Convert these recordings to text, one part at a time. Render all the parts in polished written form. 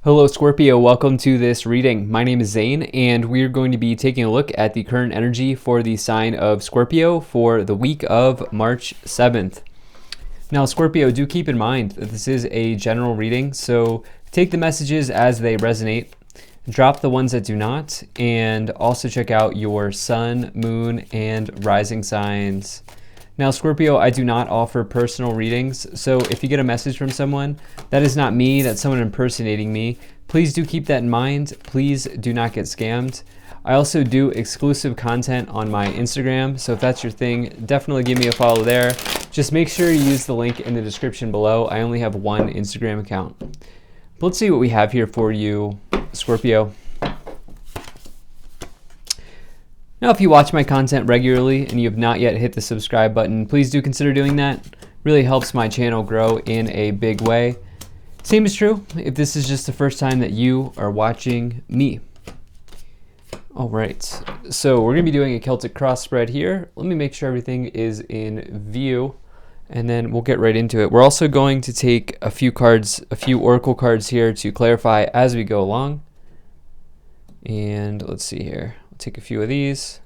Hello Scorpio, welcome to this reading. My name is Zane and we're going to be taking a look at the current energy for the sign of Scorpio for the week of March 7th. Now Scorpio, do keep in mind that this is a general reading, so take the messages as they resonate, drop the ones that do not, and also check out your sun, moon, and rising signs. Now Scorpio, I do not offer personal readings, so if you get a message from someone, that is not me, that's someone impersonating me. Please do keep that in mind. Please do not get scammed. I also do exclusive content on my Instagram, so if that's your thing, definitely give me a follow there. Just make sure you use the link in the description below. I only have one Instagram account. But let's see what we have here for you, Scorpio. Now, if you watch my content regularly and you have not yet hit the subscribe button, please do consider doing that. It really helps my channel grow in a big way. Same is true if this is just the first time that you are watching me. All right, so we're gonna be doing a Celtic cross spread here. Let me make sure everything is in view and then we'll get right into it. We're also going to take a few cards, a few oracle cards here to clarify as we go along. And let's see here. We'll take a few of these.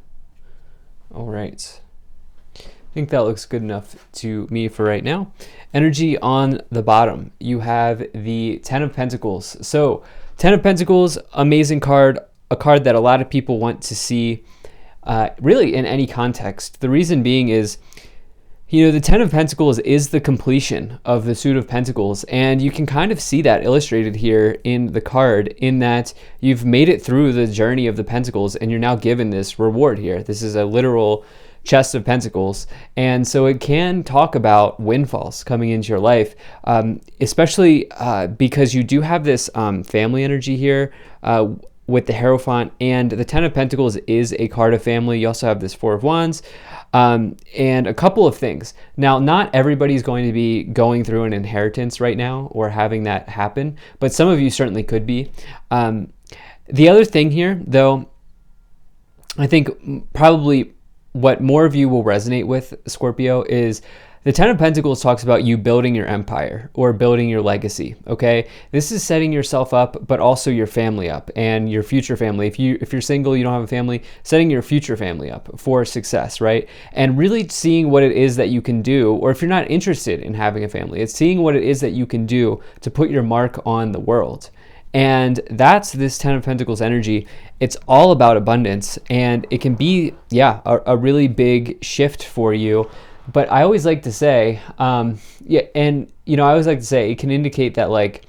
All right. I think that looks good enough to me for right now. Energy on the bottom. You have the Ten of Pentacles. So Ten of Pentacles, amazing card, a card that a lot of people want to see really in any context. The reason being is, you know, the Ten of Pentacles is the completion of the suit of Pentacles, and you can kind of see that illustrated here in the card, in that you've made it through the journey of the Pentacles and you're now given this reward here. This is a literal chest of Pentacles, and so it can talk about windfalls coming into your life, especially because you do have this family energy here with the Hierophant, and the Ten of Pentacles is a card of family. You also have this Four of Wands, and a couple of things. Now, not everybody's going to be going through an inheritance right now or having that happen, but some of you certainly could be. The other thing here, though, I think probably what more of you will resonate with, Scorpio, is the Ten of Pentacles talks about you building your empire or building your legacy, okay? This is setting yourself up, but also your family up and your future family. If you're single, you don't have a family, setting your future family up for success, right? And really seeing what it is that you can do, or if you're not interested in having a family, it's seeing what it is that you can do to put your mark on the world. And that's this Ten of Pentacles energy. It's all about abundance, and it can be, yeah, a really big shift for you. But I always like to say, yeah, and you know, I always like to say it can indicate that like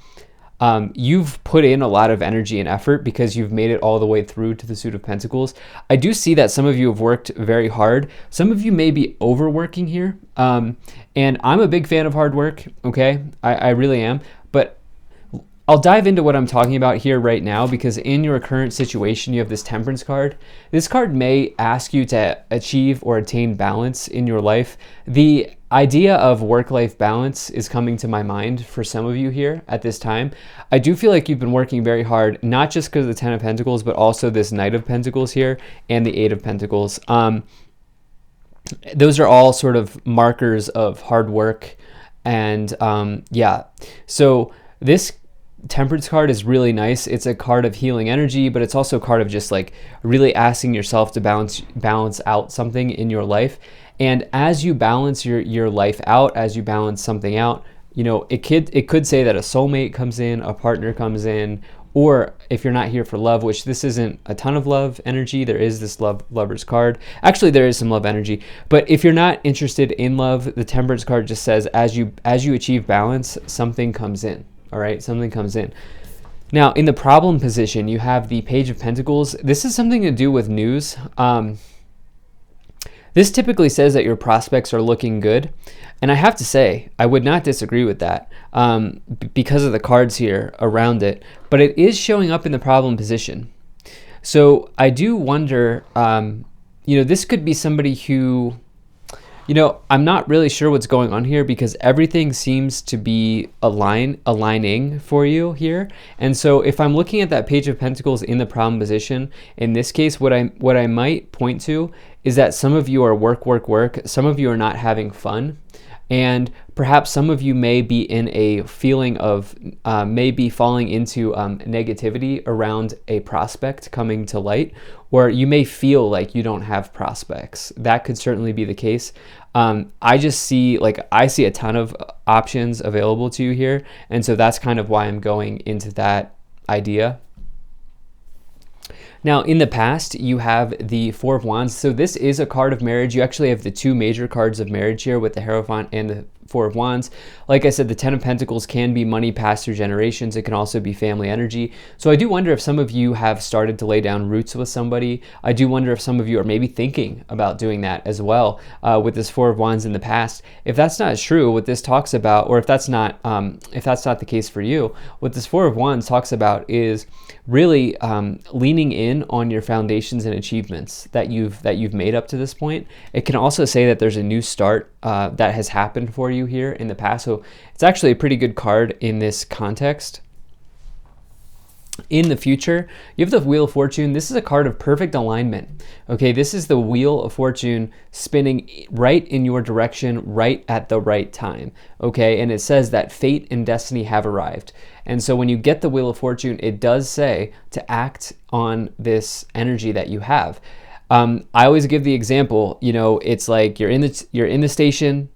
you've put in a lot of energy and effort because you've made it all the way through to the suit of Pentacles. I do see that some of you have worked very hard. Some of you may be overworking here, and I'm a big fan of hard work. Okay, I really am. But I'll dive into what I'm talking about here right now, because in your current situation, you have this Temperance card. This card may ask you to achieve or attain balance in your life. The idea of work-life balance is coming to my mind for some of you here at this time. I do feel like you've been working very hard, not just because of the Ten of Pentacles, but also this Knight of Pentacles here and the Eight of Pentacles. Those are all sort of markers of hard work. And yeah, so this Temperance card is really nice. It's a card of healing energy, but it's also a card of just like really asking yourself to balance out something in your life. And as you balance your life out, as you balance something out, you know, it could say that a soulmate comes in, a partner comes in, or if you're not here for love, which this isn't a ton of love energy, there is this Lover's card. Actually, there is some love energy, but if you're not interested in love, the Temperance card just says as you achieve balance, something comes in. All right, something comes in. Now, in the problem position, you have the Page of Pentacles. This is something to do with news. This typically says that your prospects are looking good. And I have to say, I would not disagree with that because of the cards here around it. But it is showing up in the problem position. So I do wonder, you know, this could be somebody who, you know, I'm not really sure what's going on here because everything seems to be aligning for you here. And so if I'm looking at that Page of Pentacles in the problem position, in this case, what I might point to is that some of you are work. Some of you are not having fun And perhaps some of you may be in a feeling of maybe falling into negativity around a prospect coming to light, or you may feel like you don't have prospects. That could certainly be the case. I just see, I see a ton of options available to you here. And so that's kind of why I'm going into that idea. Now, in the past, you have the Four of Wands. So this is a card of marriage. You actually have the two major cards of marriage here with the Hierophant and the Four of Wands. Like I said, the Ten of Pentacles can be money passed through generations. It can also be family energy. So I do wonder if some of you have started to lay down roots with somebody. I do wonder if some of you are maybe thinking about doing that as well with this Four of Wands in the past. If that's not true, what this talks about, or if that's not the case for you, what this Four of Wands talks about is really leaning in on your foundations and achievements that you've made up to this point. It can also say that there's a new start that has happened for you here in the past. So it's actually a pretty good card in this context. In the future, you have the Wheel of Fortune. This is a card of perfect alignment. Okay, this is the Wheel of Fortune spinning right in your direction, right at the right time. Okay, and it says that fate and destiny have arrived. And so when you get the Wheel of Fortune, it does say to act on this energy that you have. I always give the example, it's like you're in the station.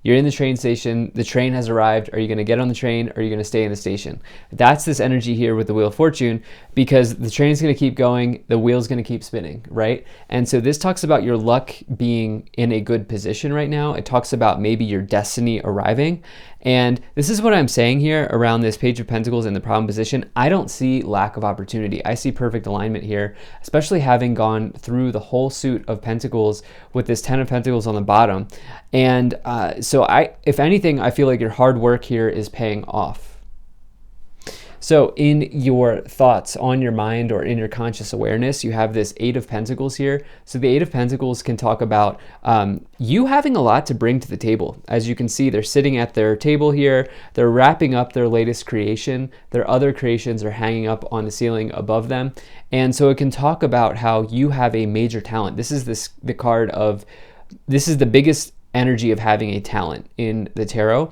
You're in the train station, the train has arrived. Are you going to get on the train, or are you going to stay in the station? That's this energy here with the Wheel of Fortune, because the train's going to keep going, the wheel's going to keep spinning, right? And so this talks about your luck being in a good position right now. It talks about maybe your destiny arriving. And this is what I'm saying here around this Page of Pentacles in the problem position. I don't see lack of opportunity. I see perfect alignment here, especially having gone through the whole suit of Pentacles with this Ten of Pentacles on the bottom. And so if anything, I feel like your hard work here is paying off. So in your thoughts, on your mind, or in your conscious awareness, you have this Eight of Pentacles here. So the Eight of Pentacles can talk about you having a lot to bring to the table. As you can see, they're sitting at their table here. They're wrapping up their latest creation. Their other creations are hanging up on the ceiling above them. And so it can talk about how you have a major talent. This is the card of, this is the biggest energy of having a talent in the tarot.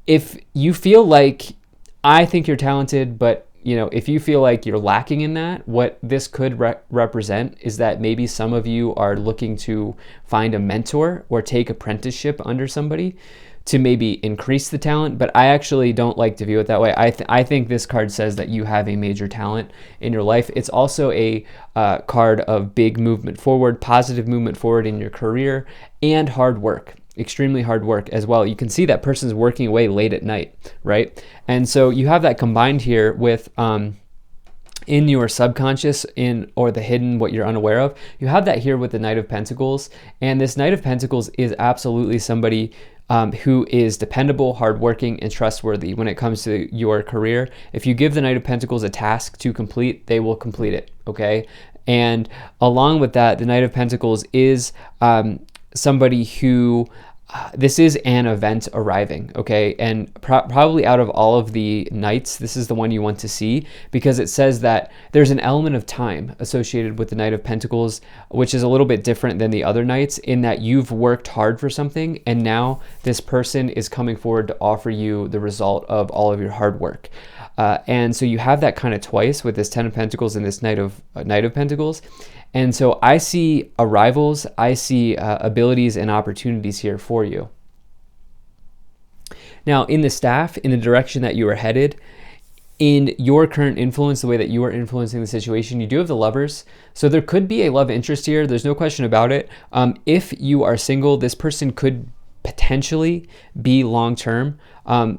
If you feel like, I think you're talented, but if you feel like you're lacking in that, what this could represent is that maybe some of you are looking to find a mentor or take apprenticeship under somebody to maybe increase the talent. But I actually don't like to view it that way. I think this card says that you have a major talent in your life. It's also a card of big movement forward, positive movement forward in your career, and hard work. Extremely hard work as well. You can see that person's working away late at night, right? And so you have that combined here with in your subconscious, or the hidden, what you're unaware of. You have that here with the Knight of Pentacles. And this Knight of Pentacles is absolutely somebody who is dependable, hardworking, and trustworthy when it comes to your career. If you give the Knight of Pentacles a task to complete, they will complete it, okay? And along with that, the Knight of Pentacles is somebody who this is an event arriving, okay? And probably out of all of the knights, this is the one you want to see, because it says that there's an element of time associated with the Knight of Pentacles, which is a little bit different than the other knights, in that you've worked hard for something, and now this person is coming forward to offer you the result of all of your hard work. And so you have that kind of twice with this Ten of Pentacles and this Knight of Pentacles. And so I see arrivals, I see abilities and opportunities here for you. Now, in the staff, in the direction that you are headed, in your current influence, the way that you are influencing the situation, you do have the Lovers. So there could be a love interest here. There's no question about it. If you are single, this person could potentially be long-term.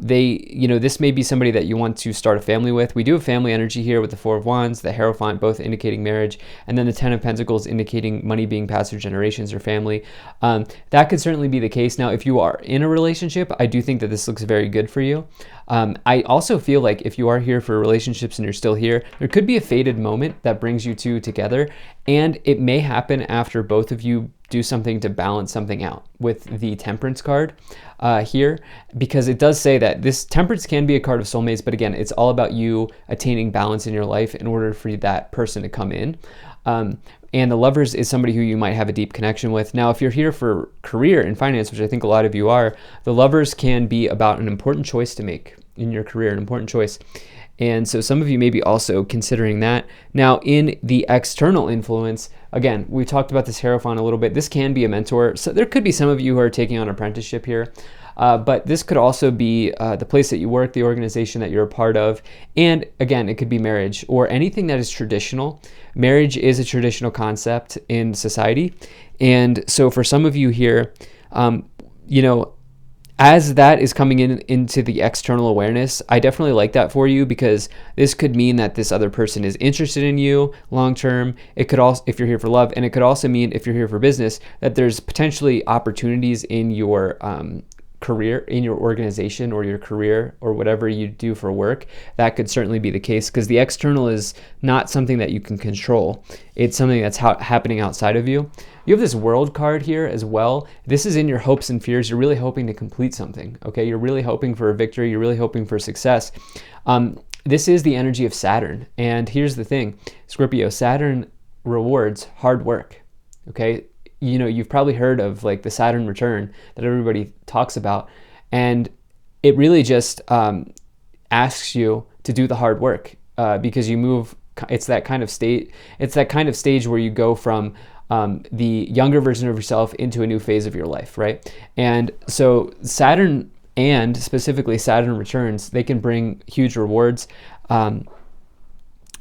This may be somebody that you want to start a family with. We do have family energy here with the Four of Wands, the Hierophant, both indicating marriage, and then the Ten of Pentacles indicating money being passed through generations or family. That could certainly be the case. Now, if you are in a relationship, I do think that this looks very good for you. I also feel like if you are here for relationships and you're still here, there could be a fated moment that brings you two together, and it may happen after both of you do something to balance something out with the Temperance card here, because it does say that this Temperance can be a card of soulmates, but again, it's all about you attaining balance in your life in order for that person to come in. And the Lovers is somebody who you might have a deep connection with. Now, if you're here for career and finance, which I think a lot of you are, the Lovers can be about an important choice to make in your career, an important choice. And so some of you may be also considering that. Now, in the external influence, again, we talked about this Hierophant a little bit. This can be a mentor. So there could be some of you who are taking on apprenticeship here. But this could also be the place that you work, the organization that you're a part of. And again, it could be marriage or anything that is traditional. Marriage is a traditional concept in society. And so for some of you here, as that is coming into the external awareness, I definitely like that for you, because this could mean that this other person is interested in you long term. It could also, if you're here for love, and it could also mean, if you're here for business, that there's potentially opportunities in your career, in your organization or your career or whatever you do for work. That could certainly be the case, because the external is not something that you can control. It's something that's happening outside of you. You have this World card here as well. This is in your hopes and fears. You're really hoping to complete something, okay? You're really hoping for a victory. You're really hoping for success. This is the energy of Saturn. And here's the thing, Scorpio, Saturn rewards hard work, okay? You've probably heard of like the Saturn return that everybody talks about. And it really just asks you to do the hard work because you move, it's that kind of stage where you go from the younger version of yourself into a new phase of your life, right? And so Saturn, and specifically Saturn returns, they can bring huge rewards.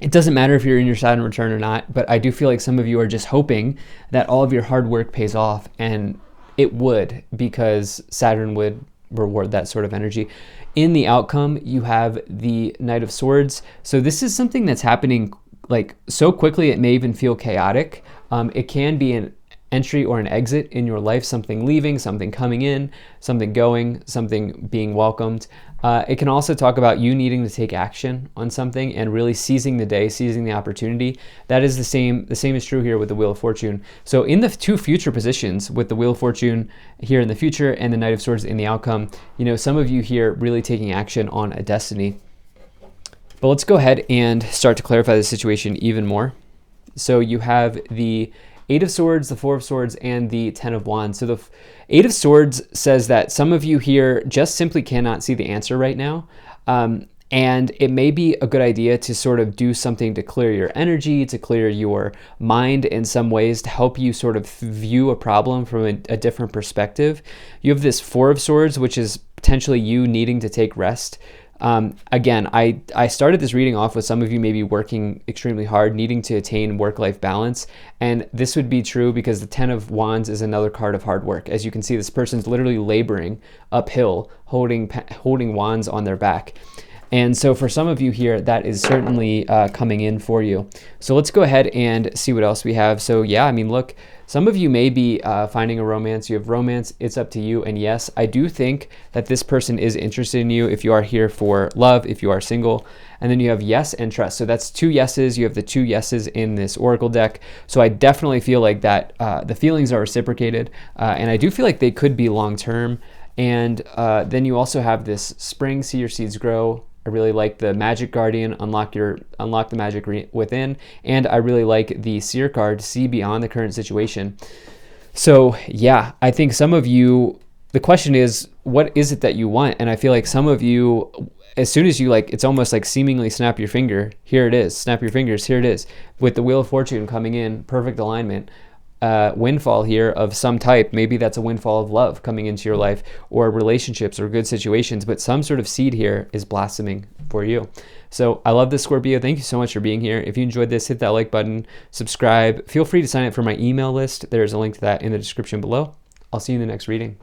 It doesn't matter if you're in your Saturn return or not, but I do feel like some of you are just hoping that all of your hard work pays off, and it would, because Saturn would reward that sort of energy. In the outcome, you have the Knight of Swords. So this is something that's happening like so quickly it may even feel chaotic. It can be an entry or an exit in your life, something leaving, something coming in, something going, something being welcomed. It can also talk about you needing to take action on something and really seizing the day, seizing the opportunity. That is the same is true here with the Wheel of Fortune. So in the two future positions, with the Wheel of Fortune here in the future and the Knight of Swords in the outcome, some of you here really taking action on a destiny. But let's go ahead and start to clarify the situation even more. So you have the Eight of Swords, the Four of Swords, and the Ten of Wands. So the Eight of Swords says that some of you here just simply cannot see the answer right now. And it may be a good idea to sort of do something to clear your energy, to clear your mind in some ways, to help you sort of view a problem from a different perspective. You have this Four of Swords, which is potentially you needing to take rest. Again, I started this reading off with some of you maybe working extremely hard, needing to attain work-life balance. And this would be true because the Ten of Wands is another card of hard work. As you can see, this person's literally laboring uphill, holding wands on their back. And so for some of you here, that is certainly coming in for you. So let's go ahead and see what else we have. So yeah, I mean, look, some of you may be finding a romance. You have romance. It's up to you. And yes, I do think that this person is interested in you if you are here for love, if you are single. And then you have yes and trust. So that's two yeses. You have the two yeses in this Oracle deck. So I definitely feel like that the feelings are reciprocated. And I do feel like they could be long-term. And then you also have this spring, see your seeds grow. I really like the Magic Guardian, unlock the magic within, and I really like the Seer card, see beyond the current situation. So yeah, I think some of you, the question is, what is it that you want? And I feel like some of you, as soon as you it's almost like seemingly snap your finger, here it is, snap your fingers, here it is, with the Wheel of Fortune coming in, perfect alignment. Windfall here of some type. Maybe that's a windfall of love coming into your life, or relationships or good situations, but some sort of seed here is blossoming for you. So I love this, Scorpio. Thank you so much for being here. If you enjoyed this, hit that like button, subscribe. Feel free to sign up for my email list. There's a link to that in the description below. I'll see you in the next reading.